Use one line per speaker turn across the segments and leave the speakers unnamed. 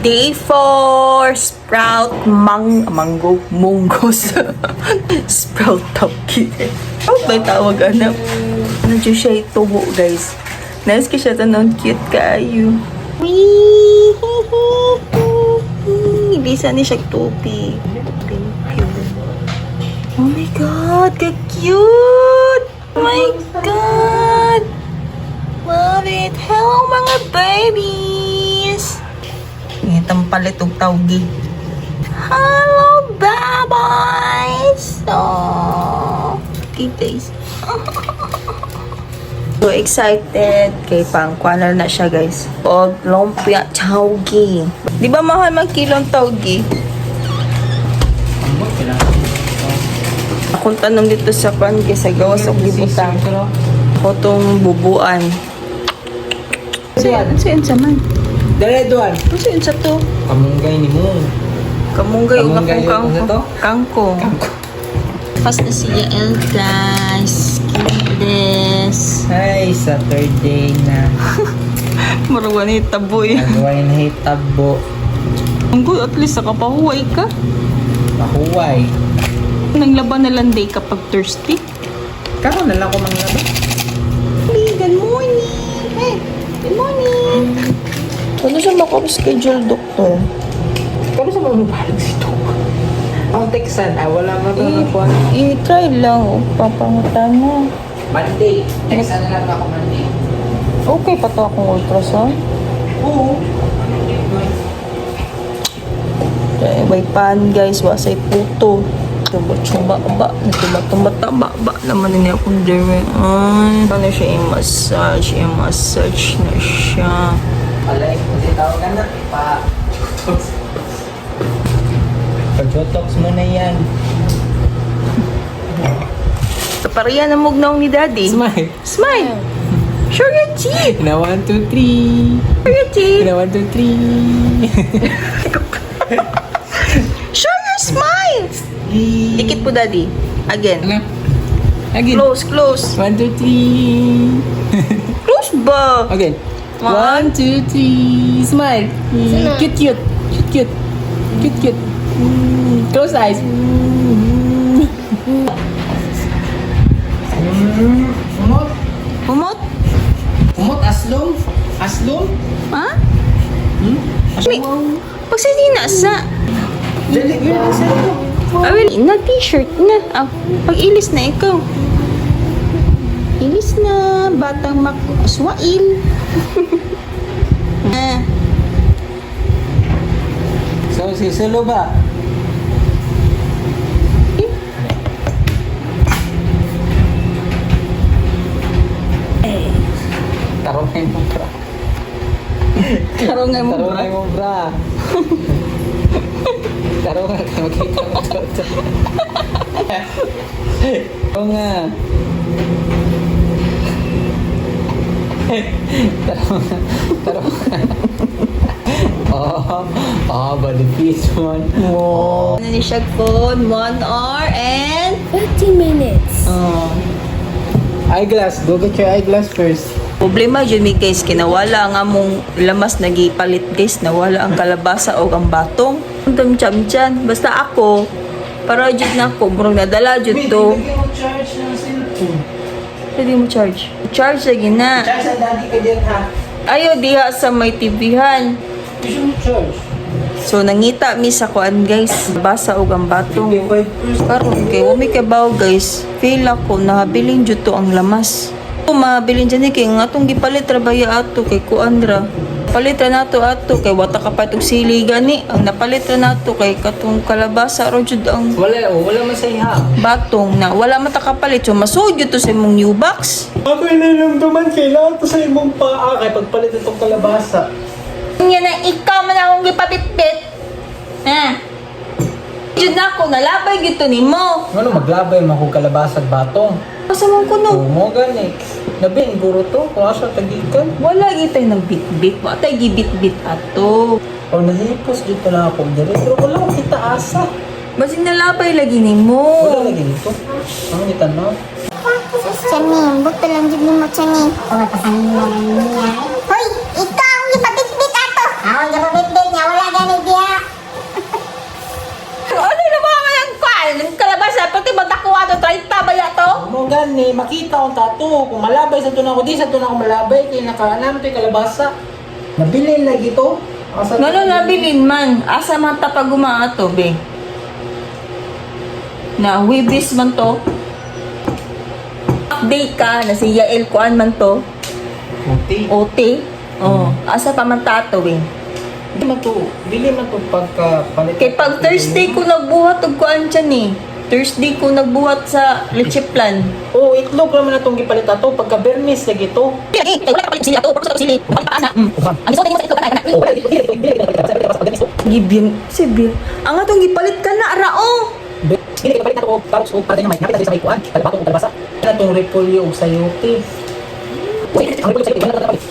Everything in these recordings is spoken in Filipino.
Day 4, sprout, mango, munggos. Sprout tawagin. Sprout ba yung tawag, anak? Ano dyan siya itubo, guys. Nice ka siya tanong, cute kayo. Bisa ni siya tupi. Oh my God, ka-cute! Oh my God! Love it! Hello, mga babies! Itang palit og tawgi. Hello, babies! Oh, okay, guys. So excited kay pangkuana na siya, guys. Og lumpia tawgi. Di ba mahal mag kilong tawgi? Akong tanong dito sa pan sa gawas og libutan. Ako tong bubuan. Saan sa man?
Dala doon.
Ano saan sa to?
Kamunggay ni mo.
Kamunggay o
Kamunggay
akong
yung ano to?
kangkong. Fast na siya, guys. Kides.
Ay, Saturday na.
Marawa ni taboy.
Nagawain na hitabo.
Ang good, at least nakapahuway ka.
Mahuway.
Nang laban na landay kapag thirsty.
Kako na lang ko manglaba.
Hey, good morning. Hey, good morning. Ano siya maka-schedule, doktor?
Kano sa mga mabalag dito? Ang Texan, wala mo ito nakuha.
I-try lang. O, papangutan mo.
Monday. Texan na lang ako Monday.
Okay pa to akong ultrasound.
Oo.
Kaya may pan, guys. Wasay puto. Chumba-chumba-ba. Tumba-tumba-taba-ba naman niya akong dere. Ay, paano siya i-massage? I-massage na siya.
Alay, kasi tawag ka na. Pag-botox mo na yan.
Kapariyan ang mugnaw ni Daddy.
Smile.
Smile. Show your teeth.
Na 1, 2, 3.
Show your teeth.
Na 1, 2, 3.
Show your smile. Dikit po, Daddy. Again.
Ano? Again.
Close, close.
1, 2, 3.
Close ba?
Again. 1,
One.
2, 3. Smile. Cute, cute. Cute, cute. Cute, cute. Close eyes. Umot.
Humot?
Umot, aslong. Aslong.
Ha?
Aslong.
Pagsasina sa...
Dali, yun ang sa'yo.
Awil, na t-shirt na. Ah, pag-ilis na ikaw. Ilis na. Batang makaswail. Ah.
So, si Solo ba? Tarongay mo, bra.
Karongay mo ba?
Tarongay mo, bra. Tarongay ka, makita mo ito. Oo nga. Tarongay. Oh, balipis mo.
Ano ni siya phone? 1 hour and...
30 minutes.
Oh.
Eyeglass. Go get your eyeglass first.
Problema yun mi guys, kinawala nga mong lamas nagipalit guys, nawala ang kalabasa o ang batong. Ang chamchan, basta ako, para jud na ako, murag nadala jud to.
Hindi mo charge ng cellphone.
Pwede mo charge. Charge lagi na.
Charge ang daddy ka dyan, ha?
Ayaw diha sa may TV-han.
Gusto mo charge?
So nangita mi sa kuan guys, basa og ang batong.
55%.
Karon kay wami kabaw guys, feel ako nahabilin jud to ang lamas. Mabilin dyan kay nga itong gipalit rabaya ato kay kuandra. Palit na nato ato kay wata ka pa itong sili gani. Ang napalit na nato kay katong kalabasa ro jud ang
Wala masaya.
batong na wala matakapalit. So masud yun to sa imong new box.
Ako nalamdaman kailangan to sa imong paa kay pagpalit itong kalabasa.
Yan na ikaw man akong gipapitpit. Ha? Jud na ako nalabay gito nimo.
Ano maglabay mo kung kalabasa at batong?
Asa man ko no?
Oo mo gani. Nabing guro to, kung asa tagikan.
Wala gitay nang bit-bit. Wa tay gibit-bit ato.
O nahipos dito lang ako diri. Pero wala akong kita asa.
Basin nalabay lagi nimo.
Wala lagi dito. Ang itanong.
Chani, buto lang dyan ni mo, Chani. O, pasanin mo lang niya. Hoy, ikaw ang ipabitbit ato. Ako ang ipabitbit niya, wala
gani, makita ang tato. Kung malabay sa tunang ko, di sa tunang ko malabay. Kaya nakaanam ito yung kalabasa. Nabilin lagi ito.
Ngano nabilin man, asa man tapag to, be? Na wibis man to. Update ka na si Yael kuan man to.
Puti.
OT. Oh, asa pa man tato, be?
Bili man to pagka palit.
Kay pag Thursday ko nagbuhat og kuan dyan eh. Thursday ko nagbuhat sa leche plan.
Oh, itlog naman na itong gipalit ato. Pagka Bernis lagi ito.
Gibyan, Sibil. Ang atong gipalit ka na, arao.
Hindi ka palit na ito. Parang suog para din naman. Napit sa may kuwan. Kalbato kong kalabasa. Yan itong repolyo o sayote. Ang repolyo sayote. Wala na napalit.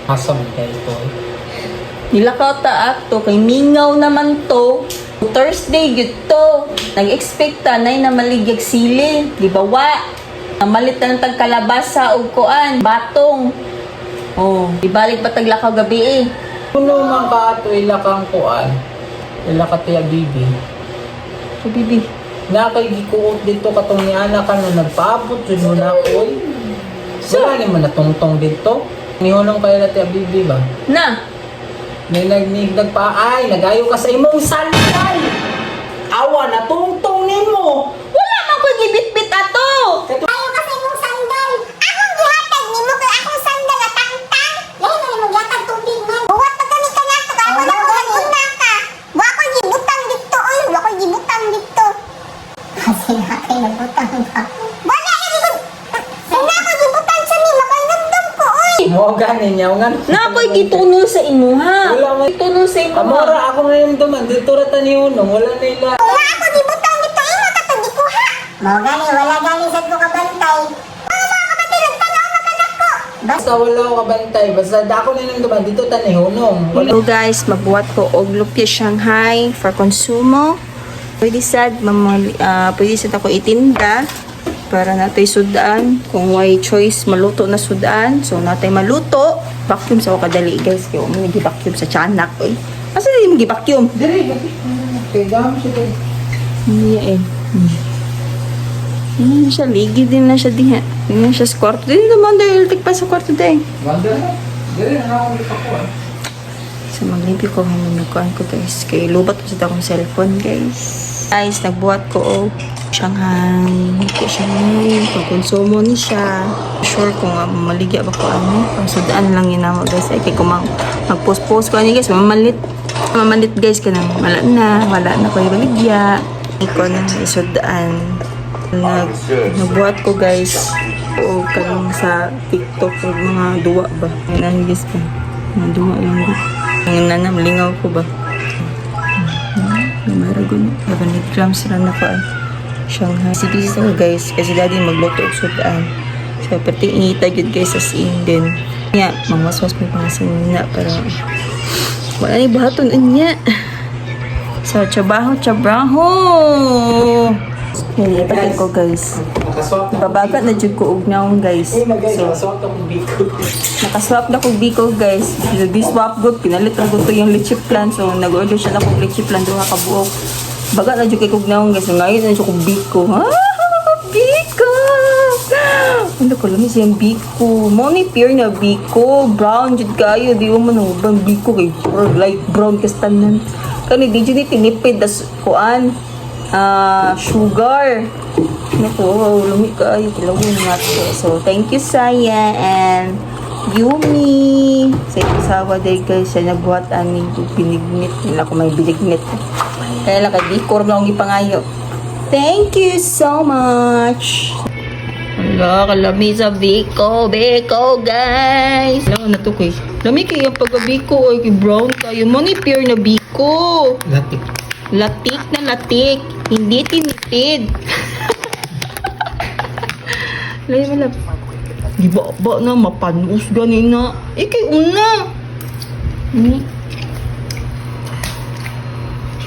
Asam kaya ito.
Nilakaw ta ato kay mingaw naman to. Thursday gyud to. Nag-expect ta nay na maligyag sili, di ba wa? Namalit na ng tagkalabasa og kuan, batong. Oh, ibalik pa taglakaw gabi eh.
Kuno man ka ato ila kang kuwan. Ila ka tiya bibi.
So, bibi.
Na kay gikuot dito katong ni anak ka na nagpaabot jud mo na oy. Wala ni mo natungtong dito. Nihunong kayo na tiya bibi ba?
Na,
May nagpaay, nagayo ka sa imong sandal. Awa na tungtong nimo.
wala man ko gibitbit ato.
Ayaw kasi mong sandal. Akong gihatag ni mo kay akong sandal na tangtang. Lahi na mo gihatag tubig man. Buwat pa kami kanato ka. Ako na una ka. Wa ko gibutang dito. Oy, wa ko gibutang dito. Kasi nakay nagbutang ka. Wala ka gibutang. Wala ko gibutang sa ni. Makalagdam ko. Oy.
Mo gani niya nga.
Na ako'y gitunol sa imo ha.
Wala man.
Gitunol sa imo ha.
Amora ako ngayon duman dito ra ta ni unong wala nila.
Kung nga ako gibutang dito, imo tatagi ko ha. Mao gani, wala gani sa ko kabantay. Mga kapatid, nagtanaw na kanak ko.
Basta wala ako kabantay. Basta ako na nang duman dito ta ni unong. Wala.
So guys, magbuhat ko og lumpia Shanghai for consumo. Pwede sad pwede sad ako itinda para natay sudan kung way choice maluto na sudan. So natay maluto, vacuum sa ako kadali guys kay umi gi-vacuum sa tiyanak oy. Asa di mo gi-vacuum?
Dire, kay gam siya din.
Hindi eh. Siya, ligi din na siya diha. Hindi na siya sa kwarto. Hindi naman dahil tigpa sa kwarto din.
Wanda na. Dire na ako dito ko.
So, maglimpyo ko kung nagkuhan ko guys. Kaya lubat ko sa akong cellphone guys. Guys, nagbuhat ko o Shanghai. Ito Shanghai. Pag-consumo ni siya. Sure kung maligya ba ko ano. Pang-sudaan lang yun naman guys. Ay, kaya kung mag-post-post ko ano guys. Mamalit. Mamalit guys ka nang wala na ko yung baligya. Iko na isudaan. Nagbuhat ko guys. O kanang sa TikTok o mga duwa ba. Ayun guys ka. Mga duwa lang ba. Ang nanamlingaw ko ba? Maragon. 7 grams lang na ko ay. Shanghai. Busy ko guys. Kasi daddy magluto og sudaan. So, pati inita yun guys as in din. Nga, mamaswas mo pang sinina para wala ni bahaton niya. So, trabaho. Nilipatin ko guys. Babagat na dyan ko ugnaw guys.
Eh, guys,
So,
maswak akong biko.
nakaswap na kong biko guys. Swap good. Pinalit na ko to yung leche plan. So, nag-order siya na kong leche plan. Doon kabuok. Baga na dyan kay kugnaw guys. Ngayon na dyan kong biko. Biko! Ano ko lang siyang biko. Money pure na biko. Brown dyan kayo. Di mo man ang biko kay light brown kastanan. Kani di dyan tinipid das kuan. Sugar. Naku, lumi kayo. Kilawin nga to. So, thank you Saya and Yumi. Sa isawa day guys. Siya nagbuhat aming binignit. Nila ko may binignit. Kaya lang kay Bicor na akong ipangayo. Thank you so much. Wala, kalami sa Biko, guys. Alam na to kay. Lami kayo pagka-Biko, ay kay brown kayo. Money pure na Biko.
Latik.
Latik na latik. Hindi tinitid. Lay malap. Di ba na mapanus ganina. Ikay una.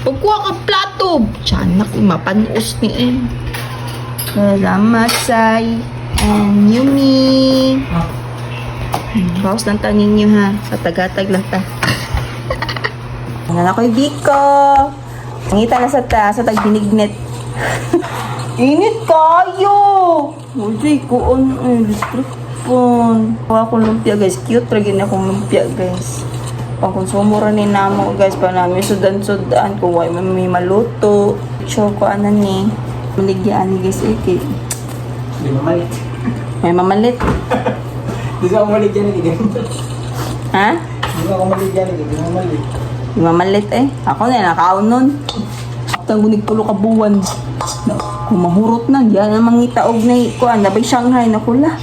Pagkuha ka plato. Tiyanak, mapanus ni eh. Salamat, Sai. And Yumi. Bawas lang ta ninyo ha. Sa tagatag lang ta. Ano na ko'y Biko. Nangita na sa tag binignit. Init kayo! Uy, kuon. Electric pan. Ako lumpia guys. Cute rin akong lumpia guys. Pangkonsumo rin ni namo guys. Pa namin sudan-sudan. Kung may maluto. Choco ano ni. Maligyan ni guys. Okay.
Di mamalit.
May mamalit.
Di ka umalit yan, hindi ganito.
Ha?
Di ka umalit yan, hindi mamalit.
Di mamalit eh. Ako na nakaon nun. Tang gunig pulo ka buwan. Kung mahurot na, yan ang mangita og na ikuan. Nabay Shanghai na kula.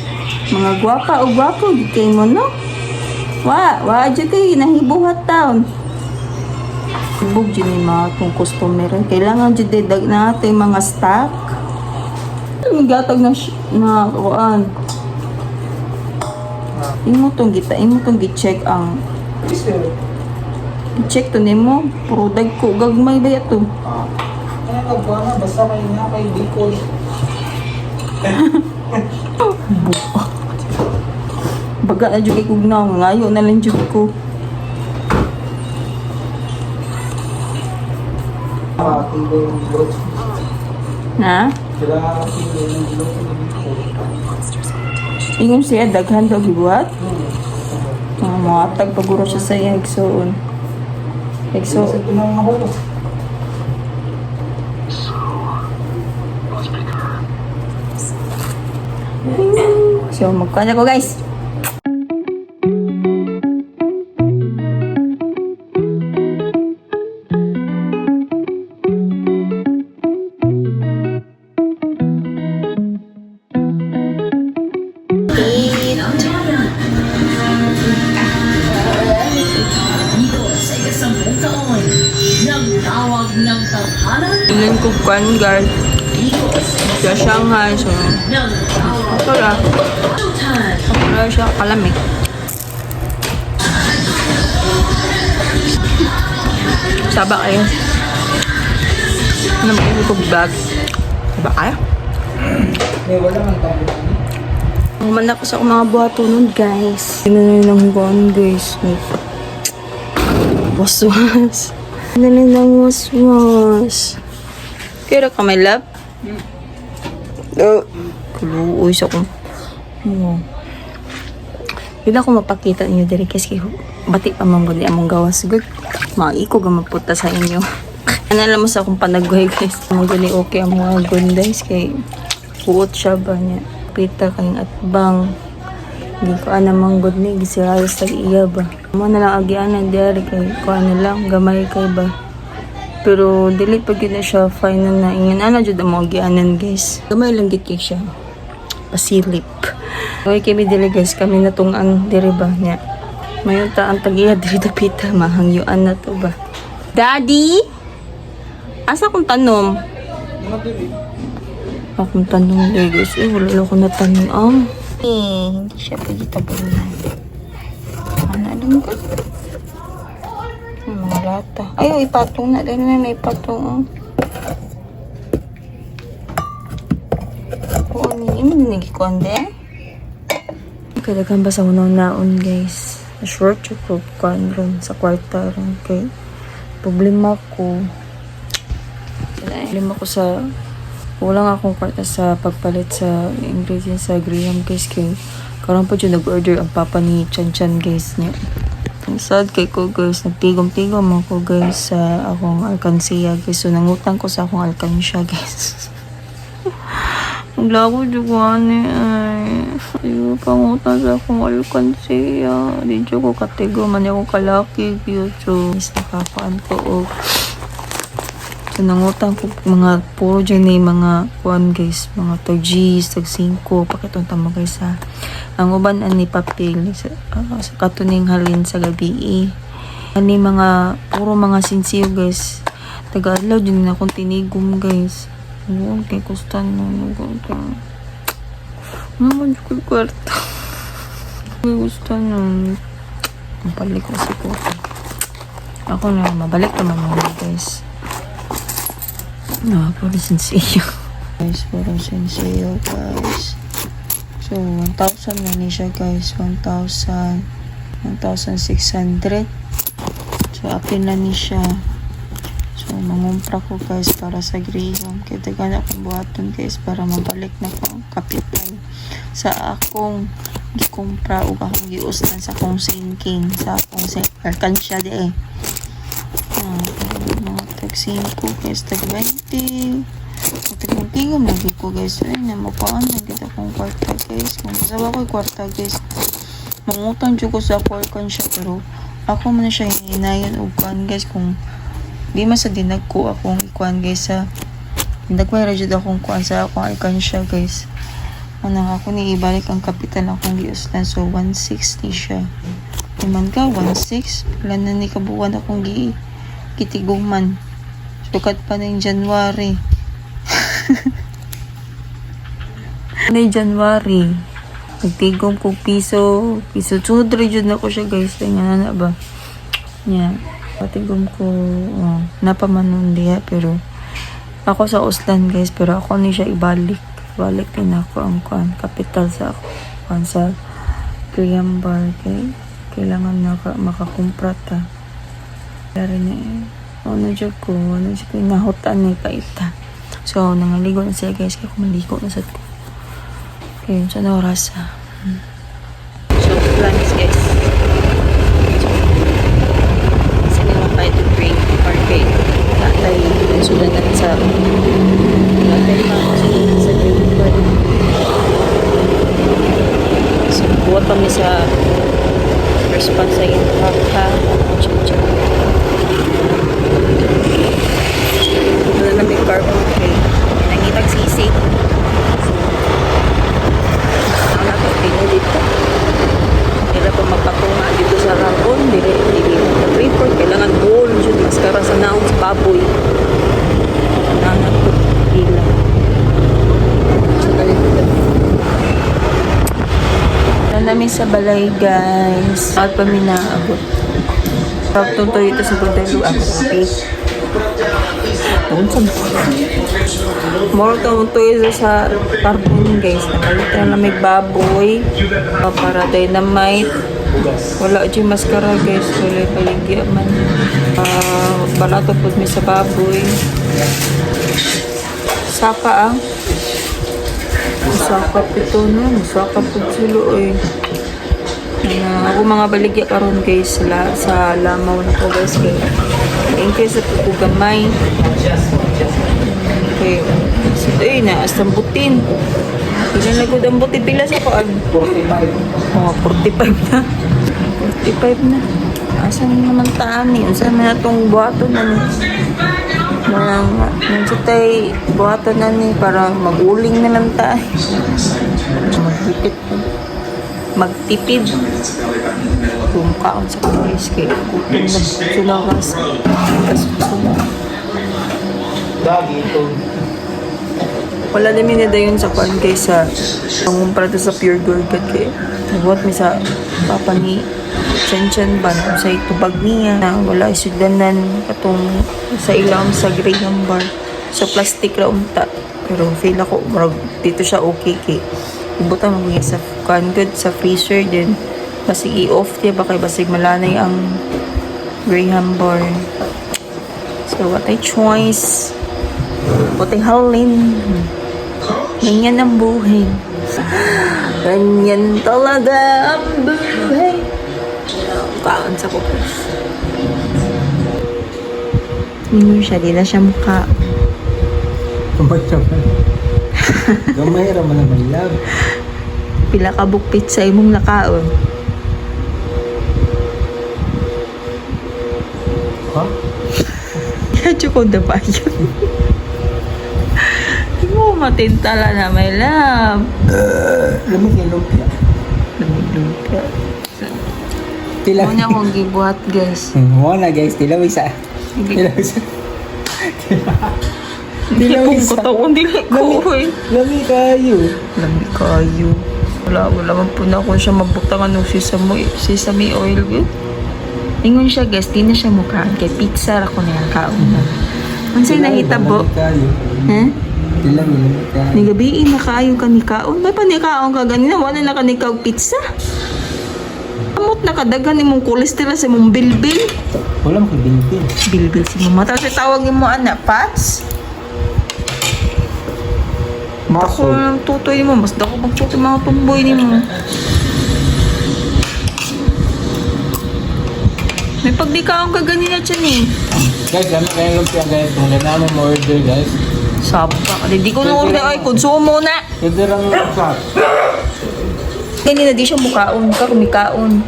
Mga gwapa o gwapo, di kayo mo no? Dyan kayo, nahibuhat taon. Hibog dyan yung mga itong customer. Kailangan dyan didag natin mga stock. Gatag na kuan. Imo tong gi-check ang i-check to nimo. Puro dagko gagmay ba yato?
Ano ka ba na? Basta kayo na kay Bicol.
Baga na jud kay na ngayo na lang jud ko.
Tibo yung brot.
Na?
Sila tibo yung brot sa Bicol.
Ingon siya daghan daw gibuhat. Mga tagpaguro siya sa igsoon.
So, ito na mga holo.
So magkano ko guys? Ilan ko kwan guard sa Shanghai so ito lang siya kalamig saba kayo ano mo ko bag saba kayo
May wala ang tabo.
uman ako sa mga buhato nun guys yun na lang gone guys waswas Dali ng waswas. Kira ka may love? Kaluoy sa kong. Hindi ako mapakita ninyo diri kasi bati pa mong gudi among gawas. Good. Maiko ga maputa sa inyo. Ano alam mo sa akong panagway guys. Among gudi okay ang mga gundays kay buot siya ba niya. Pita kayong atbang. Hindi ko anamang good ni gisirayos sa iya ba. Mo na lang agianan diari kay ko ano lang gamay kay ba. Pero dili pag yun na siya final na ingin ana jud mo agianan guys. Gamay lang gid kay siya. Pasilip. Okay kami dili guys kami natungan diri ba niya. Mayon ta ang tagiya diri dapita mahangyuan na to ba. Daddy? Asa kong tanom? Akong tanong guys. Wala lang ako natanong. Hindi siya pwede tabunan. Ano alam ko? Mga lata. Ayaw, ipatong na. Dahil may ipatong. Oo, hindi mo dinigit ko ande. Kadagan ba sa unang naon guys? Short yung kukuan ron sa kwarta ron. Okay. Problema ko. Problema ko sa wala nga akong kwarta sa pagpalit sa ingredients sa Graham guys kay karon pa dyan nag-order ang papa ni Chan Chan guys niya. Ang sad kay ko guys, nagtigom-tigom ako guys sa akong alkansiya guys. So nangutang ko sa akong alkansya guys. Ang lago dyan ay ayaw pangutang sa akong alkansiya. Di dyan ko katigo man ako kalaki guys. So guys nakapaan ko og so, nangutang ko mga puro dyan ni mga kuan guys, mga tag G's, tag 5, pakitong tama guys ha. Ang uban ani papel sa katuning halin sa gabi ani mga puro mga sinsiyo guys. Taga-adlaw dyan na akong tinigom guys. Ayun, kay kustan na nagutang. Naman ko kwarta. Kay kustan na. Ang palik na si ko. Ako na, mabalik naman mga guys. Puro sensiyo. Guys, puro sensiyo guys. So, 1,000 na ni siya guys. 1,600. So, apin na ni siya. So, mangumpra ko guys para sa Graham. Kaya tagan akong buhaton guys para mabalik na ko ang kapital sa akong gikumpra o akong giustan sa akong sinking sa akong alkansya di eh. Mga tag-5 guys, tag-20. Tag-tigom lagi ko guys. Ay, namapaan na kita kong kwarta guys. Kung kasawa ko yung kwarta guys, mangutang dyan ko sa ako alkansya pero ako man siya hinayon o kuhan guys kung di man sa dinag ko akong ikuan guys sa dinagway rajud akong kuan sa akong alkansya guys. Anang ako ni ibalik ang kapital akong giustan so 160 siya. Iman ka 16 pila na ni kabuwan akong kitiguman. Sukat pa na yung January. Ano yung January? Nagtigom ko piso sudre jud na ko siya guys. Ay nga na ba? Yeah. Patigom ko napamanon diya pero ako sa Uslan guys pero ako ni siya ibalik din ako ang kapital sa ako sa Graham Bar okay? Kailangan na makakumpra ta dari na ano dyan ko nahutan ni kaita so nangaligo na siya guys kaya kumaliko na sa ko okay sa na oras so plans guys tayo to bring market tatay sudan natin sa tatay pa sudan sa Graham. So buhat kami sa response sa impact ha wala na may carbon tray nangitag sisig ang natin dito nila pa magpatunga dito sa carbon dili report kailangan bull jud maskara sa naon sa baboy nangat ko ila sa kalimutan na namin sa balay guys at pa minaabot pagtutoy ito sa Gudalo ako okay more kauntoy sa carbon guys nakalimutan na may baboy para dynamite wala dyan maskara guys wala paligya man balato po mi sa baboy saka saka pito na saka po sila ako mga baligya karon guys sa lamaw na ko guys kaya increase sa pugamay okay sito na asambutin ilan na gud ang buti pila sa koan 45 na 45 na asan naman taani asan na itong buhaton na ni nandiyo tayo buhaton na ni para maguling na lang tayo magtipid kumkaon sa kulis kay kutung na sulakas wala namin na dayon sa kuan kay sa pangumpara to sa Pure Gold kay nagbuhat mi sa papa ni Chen ba sa itubag niya na wala isudanan katong sa ilang sa Graham Bar so plastic ra unta pero feel ako dito siya okay kay ibutan mo sa kuan good sa freezer din basig i-off diya ba kay basig malanay ang Graham Bar so what I choice what I halin ganyan ang buhay ganyan talaga ang buhay kaon sa kupos ninyo siya di na siya mukha
gamay raman naman love
pila ka bukpit sa imong nakaon
ha?
Kadyo ko na ba yun? Hindi mo matintala na may love.
Lamig yung lumpia.
Lumig-lumpia.
Tila.
Muna akong gibuhat guys.
Muna guys, tila isa.
Hindi
Tila
kong
isa.
katawan, dili ko eh.
Lamig kayo.
Lamig kayo. Wala man po na akong siya mabutangan ng sesame oil. Ingon siya guys, di na siya mukhaan. Kay pizza ako na yung kaon na. Unsay nahitabo? Ha?
Tila lamig kayo.
Nigabiin na kaayo ka ni kaon. May panikaon ka ganina. Wala na ka ni kaon pizza. Amot na kadagan imong kolesterol sa imong bilbil.
Wala mo kibintin.
Bilbil si mama. Tapos tawagin mo anak, Pats. Ako
Muscle.
lang tutoy mo. Mas dako magtutoy mga tumboy ni mo. May pagdikaon ka ganina dyan eh.
Guys, ano kaya lumpia guys? Kung ganaman mo order guys.
Sabak ka. Di ko na order. Ay, konsumo na.
Pwede lang sa
Ganina di siya mukaon ka. Kumikaon.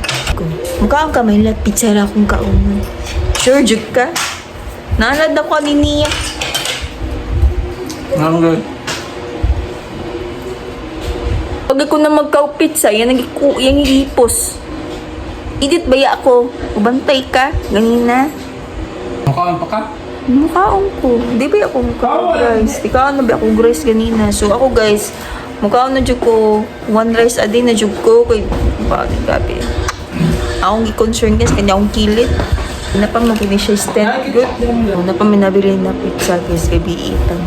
Mukaon ka. May pizza na akong kaon. Sure, jud ka. Naalad ako ni Nia.
Hanggang.
Pag ako na magkaw-pizza, yan ang ipos. Edit baya ako. Ubantay ka. Ganina.
Mukhaan pa ka?
Mukhaon ko. Di ba ako mukhaon, guys? Di ka na ba ako guys ganina? So ako guys, mukhaon na dyan ko. 1 rice a day na dyan ko. Kay, bakit gabi? Akong i-concern guys, kanya akong kilit. Na pa mag-ini siya stand. Good. Na pa may nabili na pizza guys, kay biitan.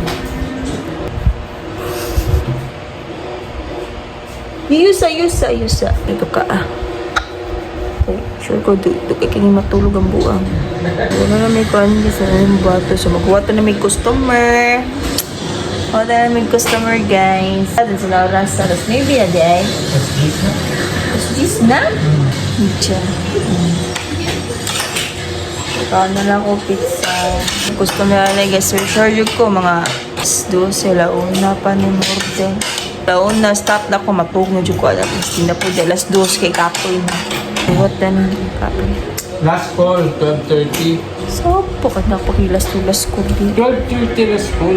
Yusa. Ito ka ah. Okay, sure ko, do kay kini matulog ang buang. Wala na may kuhan kasi na yung bato. So magwato na may customer. Wala na may customer guys. Ano sila oras? Alas maybe a day. Alas 10 na? Medya. Ikaw na lang ko pizza. Customer na guys. Sure ko mga 12 launa pa ni Morden. Launa stop na ko matug na dyan ko. Alas 10 na po. Alas 2 kay kapoy na. What then kapoy.
Last call, 12:30.
So, po ka na pakilas-tulas ko.
12:30 last call.